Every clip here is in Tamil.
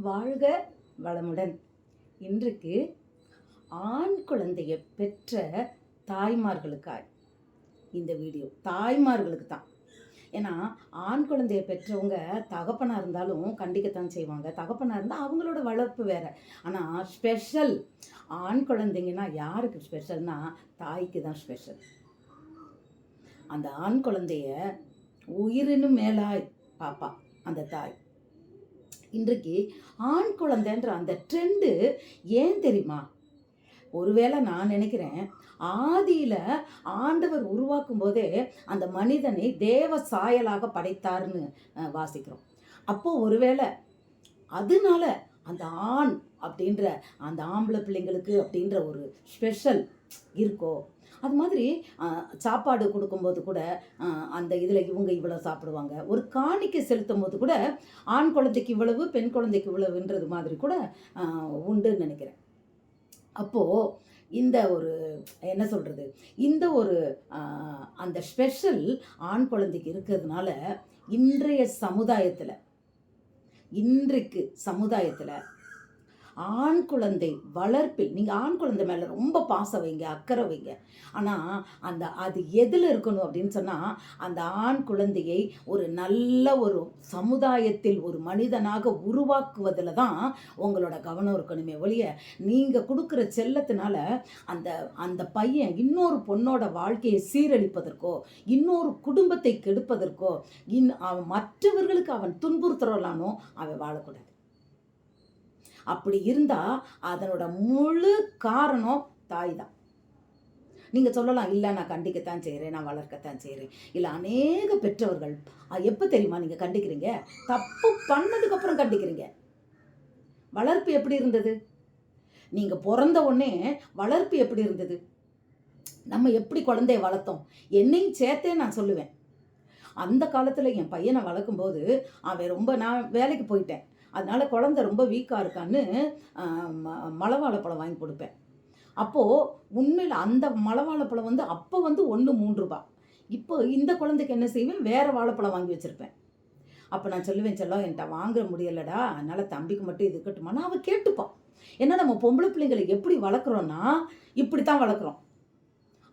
வாழ்க வளமுடன். இன்றைக்கு ஆண் குழந்தையை பெற்ற தாய்மார்களுக்காய் இந்த வீடியோ. தாய்மார்களுக்கு தான். ஏன்னா ஆண் குழந்தையை பெற்றவங்க தகப்பனாக இருந்தாலும் கண்டிக்கத்தான் செய்வாங்க. தகப்பனாக இருந்தால் அவங்களோட வளர்ப்பு வேறு. ஆனால் ஸ்பெஷல் ஆண் குழந்தைங்கன்னா யாருக்கு ஸ்பெஷல்னா தாய்க்கு தான் ஸ்பெஷல். அந்த ஆண் குழந்தைய உயிரினும் மேலாய் பாப்பா அந்த தாய். இன்றைக்கு ஆண் குழந்தைன்ற அந்த ட்ரெண்டு ஏன் தெரியுமா? ஒருவேளை நான் நினைக்கிறேன், ஆதியில் ஆண்டவர் உருவாக்கும் போதே அந்த மனிதனை தேவ சாயலாக படைத்தார்னு வாசிக்கிறோம். அப்போது ஒருவேளை அதனால அந்த ஆண் அப்படின்ற அந்த ஆம்பளை பிள்ளைங்களுக்கு அப்படின்ற ஒரு ஸ்பெஷல் இருக்கோ. அது மாதிரி சாப்பாடு கொடுக்கும்போது கூட அந்த இதில் இவங்க இவ்வளோ சாப்பிடுவாங்க. ஒரு காணிக்கை செலுத்தும் போது கூட ஆண் குழந்தைக்கு இவ்வளவு, பெண் குழந்தைக்கு இவ்வளவுன்றது மாதிரி கூட உண்டுன்னு நினைக்கிறேன். அப்போது இந்த ஒரு என்ன சொல்கிறது, இந்த ஒரு அந்த ஸ்பெஷல் ஆண் குழந்தைக்கு இருக்கிறதுனால இன்றைக்கு சமுதாயத்தில் ஆண் குழந்தை வளர்ப்பில் நீங்கள் ஆண் குழந்தை மேலே ரொம்ப பாசம் வைங்க, அக்கறை வைங்க. ஆனால் அது எதில் இருக்கணும் அப்படின்னு சொன்னால், அந்த ஆண் குழந்தையை ஒரு நல்ல ஒரு சமுதாயத்தில் ஒரு மனிதனாக உருவாக்குவதில் தான் உங்களோட கவனம் இருக்கணுமே ஒழிய, நீங்கள் கொடுக்குற செல்லத்தினால அந்த பையன் இன்னொரு பொண்ணோட வாழ்க்கையை சீரழிப்பதற்கோ, இன்னொரு குடும்பத்தை கெடுப்பதற்கோ, அவன் மற்றவர்களுக்கு அவன் துன்புறுத்துறானோ அவன் வாழக்கூடாது. அப்படி இருந்தால் அதனோட முழு காரணம் தாய் தான். நீங்கள் சொல்லலாம், இல்லை நான் கண்டிக்கத்தான் செய்கிறேன், நான் வளர்க்கத்தான் செய்கிறேன். இல்லை, அநேக பெற்றவர்கள் எப்போ தெரியுமா நீங்கள் கண்டிக்கிறீங்க? தப்பு பண்ணதுக்கப்புறம் கண்டிக்கிறீங்க. வளர்ப்பு எப்படி இருந்தது? நீங்கள் பிறந்த உடனே வளர்ப்பு எப்படி இருந்தது? நம்ம எப்படி குழந்தைய வளர்த்தோம்? என்னையும் சேர்த்தே நான் சொல்லுவேன். அந்த காலத்தில் என் பையனை வளர்க்கும்போது அவன் நான் வேலைக்கு போயிட்டேன், அதனால குழந்தை ரொம்ப வீக்காக இருக்கான்னு மலை வாழைப்பழம் வாங்கி கொடுப்பேன். அப்போது உண்மையில் அந்த மலை வாழைப்பழம் அப்போ 1 3 ரூபா. இப்போ இந்த குழந்தைக்கு என்ன செய்வேன், வேறு வாழைப்பழம் வாங்கி வச்சுருப்பேன். அப்போ நான் சொல்லுவேன், செல்லம் என்கிட்ட வாங்க முடியலடா, அதனால் தம்பிக்கு மட்டும் இது இருக்கட்டுமானா அவள் கேட்டுப்பான். ஏன்னா நம்ம பொம்பளை பிள்ளைங்களை எப்படி வளர்க்குறோன்னா இப்படி தான் வளர்க்குறோம்.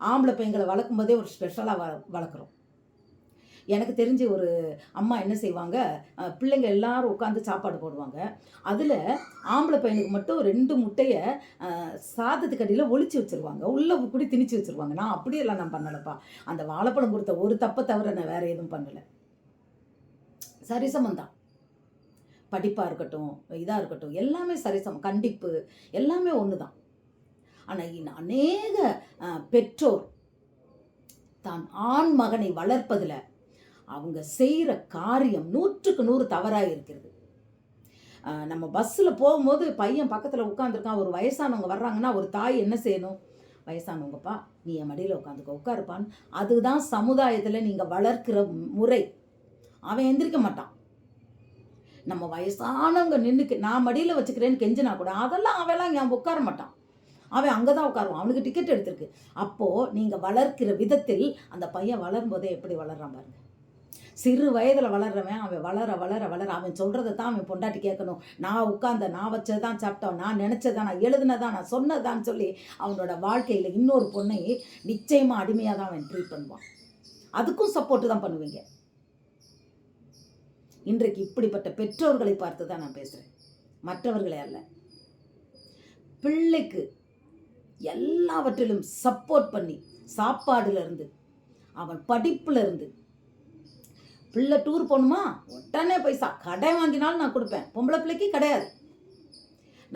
ஆம்பளை பையங்களை வளர்க்கும் போதே ஒரு ஸ்பெஷலாக வளர்க்குறோம். எனக்கு தெரிஞ்சு ஒரு அம்மா என்ன செய்வாங்க, பிள்ளைங்க எல்லாரும் உட்காந்து சாப்பாடு போடுவாங்க. அதில் ஆம்பளை பையனுக்கு மட்டும் 2 முட்டையை சாதத்துக்கு அடியில் ஒளிச்சு வச்சுருவாங்க, உள்ளே கூடி திணிச்சு வச்சுருவாங்க. நான் அப்படியெல்லாம் நான் பண்ணலைப்பா. அந்த வாழைப்பழம் கொடுத்த ஒரு தப்பை தவிர நான் வேறு எதுவும் பண்ணலை. சரிசமம் தான். படிப்பாக இருக்கட்டும், இதாக இருக்கட்டும், எல்லாமே சரிசமம். கண்டிப்பு எல்லாமே ஒன்று தான். ஆனால் அநேக பெற்றோர் தான் ஆண் மகனை வளர்ப்பதில் அவங்க செய்கிற காரியம் 100க்கு 100 தவறாக இருக்கிறது. நம்ம பஸ்ஸில் போகும்போது பையன் பக்கத்தில் உட்காந்துருக்கான், ஒரு வயசானவங்க வர்றாங்கன்னா ஒரு தாய் என்ன செய்யணும்? வயசானவங்கப்பா, நீ என் மடியில் உட்காருப்பான்னு. அதுதான் சமுதாயத்தில் நீங்கள் வளர்க்கிற முறை. அவன் எந்திரிக்க மாட்டான். நம்ம வயசானவங்க நின்றுக்கு நான் மடியில் வச்சுக்கிறேன்னு கெஞ்சினா கூட அதெல்லாம் அவெல்லாம் என் உட்கார மாட்டான். அவன் அங்கே தான் உட்காருவான், அவனுக்கு டிக்கெட் எடுத்திருக்கு. அப்போது நீங்கள் வளர்க்கிற விதத்தில் அந்த பையன் வளரும்போதே எப்படி வளர்றான் பாருங்க. சிறு வயதில் வளர்றவன் அவன் வளர வளர வளர அவன் சொல்கிறத தான் அவன் பொண்டாட்டி கேட்கணும். நான் வச்சதான் சாப்பிட்டோம், நான் நினச்சதான், நான் எழுதுனதான், நான் சொன்னதான்னு சொல்லி அவனோட வாழ்க்கையில் இன்னொரு பொண்ணை நிச்சயமாக அடிமையாக தான் அவன் ட்ரீட் பண்ணுவான். அதுக்கும் சப்போர்ட்டு தான் பண்ணுவீங்க. இன்றைக்கு இப்படிப்பட்ட பெற்றோர்களை பார்த்து தான் நான் பேசுகிறேன், மற்றவர்களே அல்ல. பிள்ளைக்கு எல்லாவற்றிலும் சப்போர்ட் பண்ணி, சாப்பாடுலேருந்து அவன் படிப்புலேருந்து, பிள்ளை டூர் போகணுமா உடனே பைசா கடை வாங்கினாலும் நான் கொடுப்பேன். பொம்பளை பிள்ளைக்கு கிடையாது.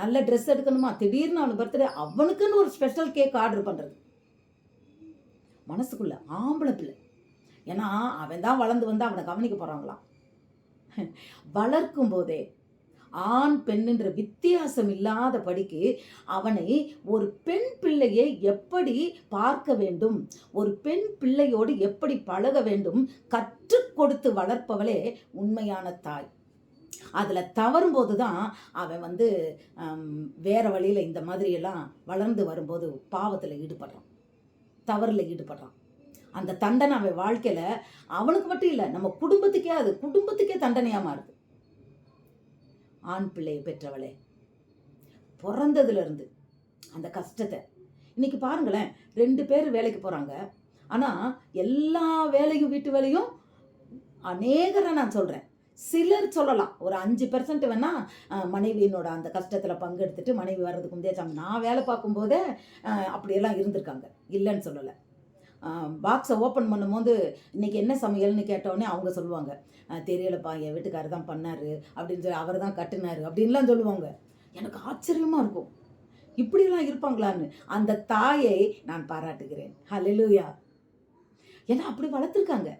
நல்ல ட்ரெஸ் எடுக்கணுமா, திடீர்னு அவனுக்கு பர்த்டே, அவனுக்குன்னு ஒரு ஸ்பெஷல் கேக் ஆர்டர் பண்ணுறது மனசுக்குள்ள. ஆம்பளை பிள்ளை ஏன்னா அவன் தான் வளர்ந்து வந்து அவனை கவனிக்க போகிறாங்களாம். வளர்க்கும் போதே ஆண் பெண்ணுன்ற வித்தியாசம் இல்லாத படிக்கு அவனை ஒரு பெண் பிள்ளையை எப்படி பார்க்க வேண்டும், ஒரு பெண் பிள்ளையோடு எப்படி பழக வேண்டும் கற்றுக் கொடுத்து வளர்ப்பவளே உண்மையான தாய். அதில் தவறும்போது தான் அவன் வேறு வழியில் இந்த மாதிரியெல்லாம் வளர்ந்து வரும்போது பாவத்தில் ஈடுபடுறான், தவறில் ஈடுபடுறான். அந்த தண்டனை அவன் வாழ்க்கையில் அவனுக்கு மட்டும் இல்லை, நம்ம குடும்பத்துக்கே தண்டனையாக மாறுது. ஆண் பிள்ளையை பெற்றவளே, பிறந்ததுலேருந்து அந்த கஷ்டத்தை இன்னைக்கு பாருங்களேன். 2 பேர் வேலைக்கு போகிறாங்க. ஆனால் எல்லா வேலையும் வீட்டு வேலையும் அநேகரை நான் சொல்கிறேன், சிலர் சொல்லலாம், ஒரு 5% வேணா மனைவியினோட அந்த கஷ்டத்தில் பங்கெடுத்துட்டு மனைவி வர்றதுக்கு முந்தைய நான் வேலை பார்க்கும்போதே அப்படியெல்லாம் இருந்திருக்காங்க, இல்லைன்னு சொல்லலை. பாக்ஸை ஓப்பன் பண்ணும்போது இன்றைக்கி என்ன சமையல்னு கேட்டோடனே அவங்க சொல்லுவாங்க, தெரியலப்பா என் வீட்டுக்காரர் தான் பண்ணார் அப்படின்னு சொல்லி, அவர் தான் கட்டுனார் அப்படின்லாம் சொல்லுவாங்க. எனக்கு ஆச்சரியமாக இருக்கும், இப்படிலாம் இருப்பாங்களான்னு. அந்த தாயை நான் பாராட்டுகிறேன். ஹல்லேலூயா. ஏன்னா அப்படி வளர்த்துருக்காங்க.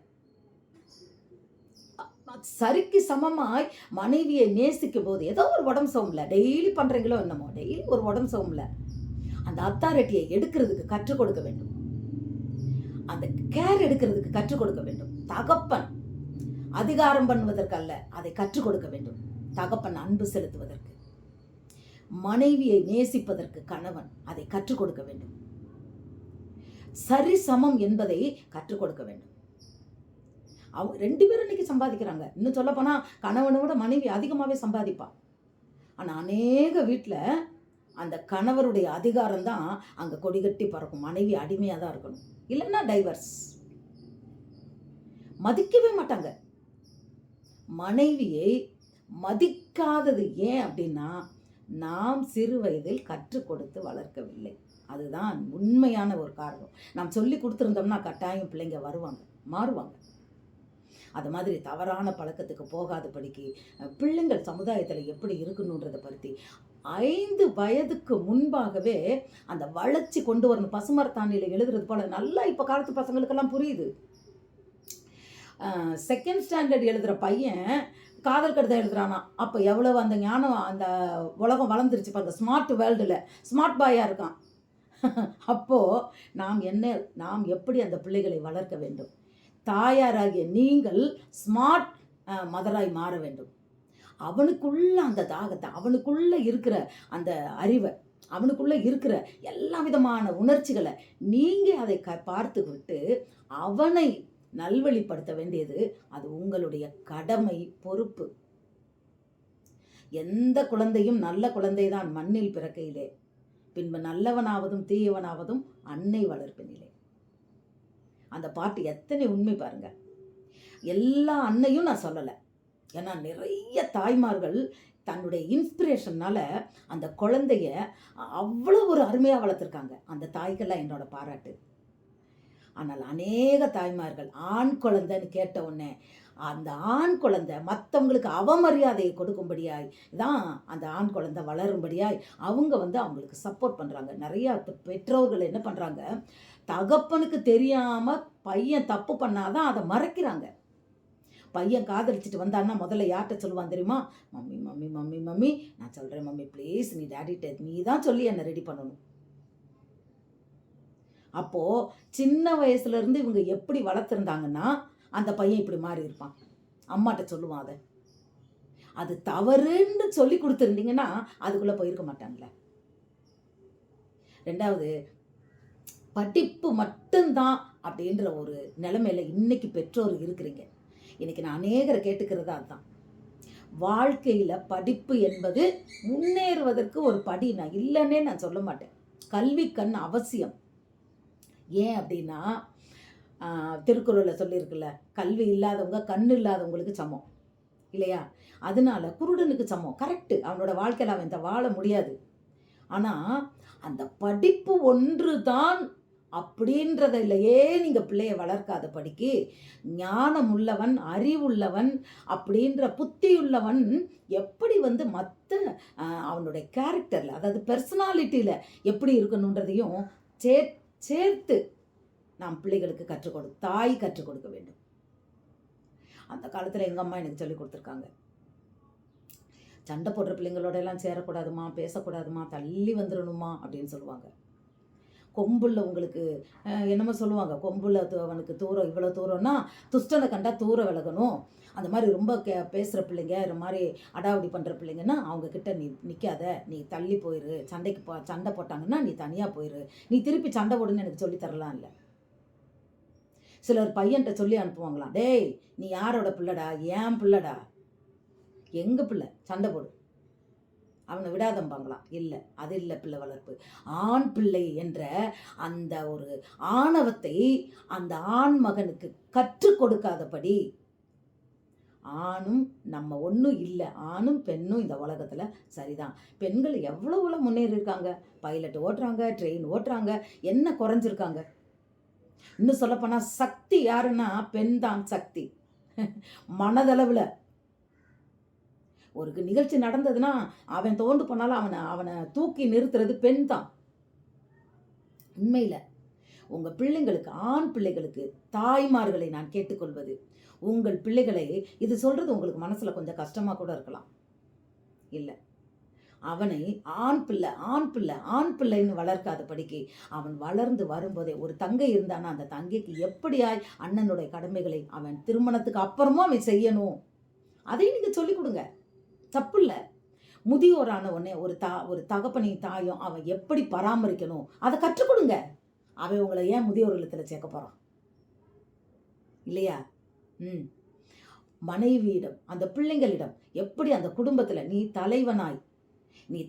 சரிக்கு சமமாய் மனைவியை நேசிக்கும் போது ஏதோ ஒரு உடம்பு சோம்பல, டெய்லி பண்ணுறீங்களோ என்னமோ, டெய்லி ஒரு உடம்பு சோம்பல, அந்த அத்தாரிட்டியை எடுக்கிறதுக்கு கற்றுக் கொடுக்க வேண்டும். அந்த கேர் எடுக்கிறதுக்கு கற்றுக் கொடுக்க வேண்டும். தகப்பன் அதிகாரம் பண்ணுவதற்கு அல்ல, அதை கற்றுக் கொடுக்க வேண்டும். தகப்பன் அன்பு செலுத்துவதற்கு, மனைவியை நேசிப்பதற்கு கணவன் அதை கற்றுக் கொடுக்க வேண்டும். சரி சமம் என்பதை கற்றுக் கொடுக்க வேண்டும். அவங்க 2 பேரும் இன்னைக்கு சம்பாதிக்கிறாங்க. இன்னும் சொல்ல போனா கணவனை விட மனைவி அதிகமாகவே சம்பாதிப்பா. ஆனால் அநேக வீட்டில் அந்த கணவருடைய அதிகாரம் தான் அங்கே கொடிகட்டி பறக்கும். மனைவி அடிமையாக தான் இருக்கணும், இல்லைன்னா டைவர்ஸ். மதிக்கவே மாட்டாங்க. மனைவியை மதிக்காதது ஏன் அப்படின்னா, நாம் சிறு வயதில் கற்றுக் கொடுத்து வளர்க்கவில்லை. அதுதான் உண்மையான ஒரு காரணம். நாம் சொல்லி கொடுத்துருந்தோம்னா கட்டாயம் பிள்ளைங்க வருவாங்க, மாறுவாங்க. அது மாதிரி தவறான பழக்கத்துக்கு போகாதபடிக்கு பிள்ளைங்கள் சமுதாயத்தில் எப்படி இருக்கணுன்றதை பற்றி 5 வயதுக்கு முன்பாகவே அந்த வளர்ச்சி கொண்டு வரணும். பசுமரத்தாணியில் எழுதுறது போல நல்லா இப்போ காலத்து பசங்களுக்கெல்லாம் புரியுது. 2nd ஸ்டாண்டர்ட் எழுதுகிற பையன் காதல் கடிதம் எழுதுறானா, அப்போ எவ்வளவு அந்த ஞானம், அந்த உலகம் வளர்ந்துருச்சு பாருங்க. ஸ்மார்ட் வேர்ல்டில் ஸ்மார்ட் பாயாக இருக்கான். அப்போது நாம் எப்படி அந்த பிள்ளைகளை வளர்க்க வேண்டும்? தாயாராகிய நீங்கள் ஸ்மார்ட் மதராய் மாற வேண்டும். அவனுக்குள்ள அந்த தாகத்தை, அவனுக்குள்ள இருக்கிற அந்த அறிவை, அவனுக்குள்ள இருக்கிற எல்லா விதமான உணர்ச்சிகளை நீங்கள் அதை பார்த்து விட்டு அவனை நல்வழிப்படுத்த வேண்டியது அது உங்களுடைய கடமை, பொறுப்பு. எந்த குழந்தையும் நல்ல குழந்தை தான் மண்ணில் பிறக்கையிலே, பின்பு நல்லவனாவதும் தீயவனாவதும் அன்னை வளர்ப்பினிலே. அந்த பாட்டு எத்தனை உண்மை பாருங்க. எல்லா அன்னையும் நான் சொல்லலை, ஏன்னா நிறைய தாய்மார்கள் தன்னுடைய இன்ஸ்பிரேஷன்னால அந்த குழந்தைய அவ்வளோ ஒரு அருமையாக வளர்த்துருக்காங்க. அந்த தாய்க்கெல்லாம் என்னோட பாராட்டு. ஆனால் அநேக தாய்மார்கள் ஆண் குழந்தைன்னு கேட்ட உடனே அந்த ஆண் குழந்தை மற்றவங்களுக்கு அவமரியாதையை கொடுக்கும்படியாய் தான் அந்த ஆண் குழந்தை வளரும்படியாய் அவங்க அவங்களுக்கு சப்போர்ட் பண்ணுறாங்க. நிறையா பெற்றோர்கள் என்ன பண்ணுறாங்க, தகப்பனுக்கு தெரியாமல் பையன் தப்பு பண்ணாதான் அதை மறைக்கிறாங்க. பையன் காதலிச்சுட்டு வந்தான்னா முதல்ல யார்கிட்ட சொல்லுவான் தெரியுமா? மம்மி மம்மி மம்மி மம்மி, நான் சொல்கிறேன் மம்மி ப்ளீஸ், நீ டேடிட்ட நீ தான் சொல்லி என்னை ரெடி பண்ணணும். அப்போது சின்ன வயசுலேருந்து இவங்க எப்படி வளர்த்துருந்தாங்கன்னா அந்த பையன் இப்படி மாறி இருப்பான். அம்மாட்ட சொல்லுவான். அது தவறுன்னு சொல்லி கொடுத்துருந்தீங்கன்னா அதுக்குள்ளே போயிருக்க மாட்டான்ல. 2வது, படிப்பு மட்டும்தான் அப்படின்ற ஒரு நிலைமையில இன்னைக்கு பெற்றோர் இருக்கிறீங்க. இன்னைக்கு நான் அநேகரை கேட்டுக்கிறதா அதுதான். வாழ்க்கையில் படிப்பு என்பது முன்னேறுவதற்கு ஒரு படி, நான் இல்லைன்னே நான் சொல்ல மாட்டேன். கல்வி கண் அவசியம். ஏன் அப்படின்னா திருக்குறளில் சொல்லியிருக்குல்ல, கல்வி இல்லாதவங்க கண் இல்லாதவங்களுக்கு சமம் இல்லையா? அதனால குருடனுக்கு சமம். கரெக்டு, அவனோட வாழ்க்கையில் அவன் வாழ முடியாது. ஆனால் அந்த படிப்பு ஒன்று தான் அப்படின்றதிலேயே நீங்கள் பிள்ளைய வளர்க்காத படிக்கு ஞானம் உள்ளவன், அறிவுள்ளவன், அப்படின்ற புத்தியுள்ளவன் எப்படி மற்ற அவனுடைய கேரக்டரில், அதாவது பர்சனாலிட்டியில் எப்படி இருக்கணுன்றதையும் சேர்த்து நாம் பிள்ளைகளுக்கு தாய் கற்றுக் கொடுக்க வேண்டும். அந்த காலத்தில் எங்கள் அம்மா எனக்கு சொல்லி கொடுத்துருக்காங்க, சண்டை போடுற பிள்ளைங்களோட எல்லாம் சேரக்கூடாதுமா, பேசக்கூடாதுமா, தள்ளி வந்துடணுமா அப்படின்னு சொல்லுவாங்க. கொம்புள்ள உங்களுக்கு என்னமோ சொல்லுவாங்க, கொம்புள்ள அவனுக்கு தூரம் இவ்வளோ தூரம்னா துஷ்டனை கண்டா தூர விலகணும். அந்த மாதிரி ரொம்ப பேசுகிற பிள்ளைங்க, இந்த மாதிரி அடாவடி பண்ணுற பிள்ளைங்கன்னா அவங்கக்கிட்ட நீ நிற்காத, நீ தள்ளி போயிரு. சண்டை போட்டாங்கன்னா நீ தனியாக போயிரு, நீ திருப்பி சண்டை போடுன்னு எனக்கு சொல்லி தரலாம் இல்லை. சிலர் பையன்கிட்ட சொல்லி அனுப்புவாங்களாம், டேய் நீ யாரோட பிள்ளைடா? ஏன் பிள்ளைடா, எங்கள் பிள்ளை, சண்டை போடு. அவனை விடாதம்பாங்களாம். இல்லை, அது இல்லை பிள்ளை வளர்ப்பு. ஆண் பிள்ளை என்ற அந்த ஒரு ஆணவத்தை அந்த ஆண் மகனுக்கு கற்றுக் கொடுக்காதபடி, ஆணும் நம்ம ஒன்றும் இல்லை, ஆணும் பெண்ணும் இந்த உலகத்தில் சரிதான். பெண்கள் எவ்வளோ முன்னேறி இருக்காங்க. பைலட் ஓட்டுறாங்க, ட்ரெயின் ஓட்டுறாங்க, என்ன குறைஞ்சிருக்காங்க? இன்னும் சொல்லப்போனால் சக்தி யாருன்னா பெண் தான் சக்தி. மனதளவில் ஒரு நிகழ்ச்சி நடந்ததுன்னா அவன் தோண்டு போனாலும் அவனை அவனை தூக்கி நிறுத்துறது பெண் தான். உண்மையில் உங்கள் பிள்ளைங்களுக்கு, ஆண் பிள்ளைகளுக்கு, தாய்மார்களை நான் கேட்டுக்கொள்வது, உங்கள் பிள்ளைகளை, இது சொல்கிறது உங்களுக்கு மனசில் கொஞ்சம் கஷ்டமாக கூட இருக்கலாம். இல்லை, அவனை ஆண் பிள்ளை ஆண் பிள்ளை ஆண் பிள்ளைன்னு வளர்க்காத படிக்கு அவன் வளர்ந்து வரும்போதே, ஒரு தங்கை இருந்தானா அந்த தங்கைக்கு எப்படியாய் அண்ணனுடைய கடமைகளை அவன் திருமணத்துக்கு அப்புறமும் அவன் செய்யணும், அதையும் நீங்கள் சொல்லிக் கொடுங்க. தப்பு இல்லை. முதியோரான உடனே ஒரு தகப்பனையும் தாயும் அவன் எப்படி பராமரிக்கணும் அதை கற்றுக் கொடுங்க. அவன் உங்களை ஏன் முதியோர் இல்லத்தில் சேர்க்க போகிறான்? இல்லையா? மனைவியிடம், அந்த பிள்ளைங்களிடம் எப்படி அந்த குடும்பத்தில் நீ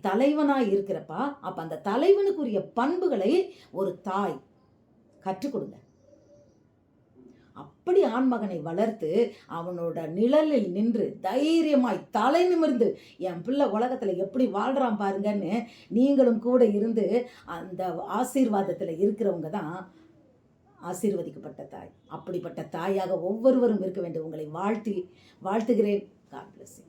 தலைவனாய் இருக்கிறப்பா, அப்போ அந்த தலைவனுக்குரிய பண்புகளை ஒரு தாய் கற்றுக் கொடுங்க. அப்படி ஆண்மகனை வளர்த்து அவனோட நிழலில் நின்று தைரியமாய் தலை நிமிர்ந்து என் பிள்ளை உலகத்தில் எப்படி வாழ்கிறான் பாருங்கன்னு நீங்களும் கூட இருந்து அந்த ஆசீர்வாதத்தில் இருக்கிறவங்க தான் ஆசீர்வதிக்கப்பட்ட தாய். அப்படிப்பட்ட தாயாக ஒவ்வொருவரும் இருக்க வேண்டும். உங்களை வாழ்த்துகிறேன். God bless you.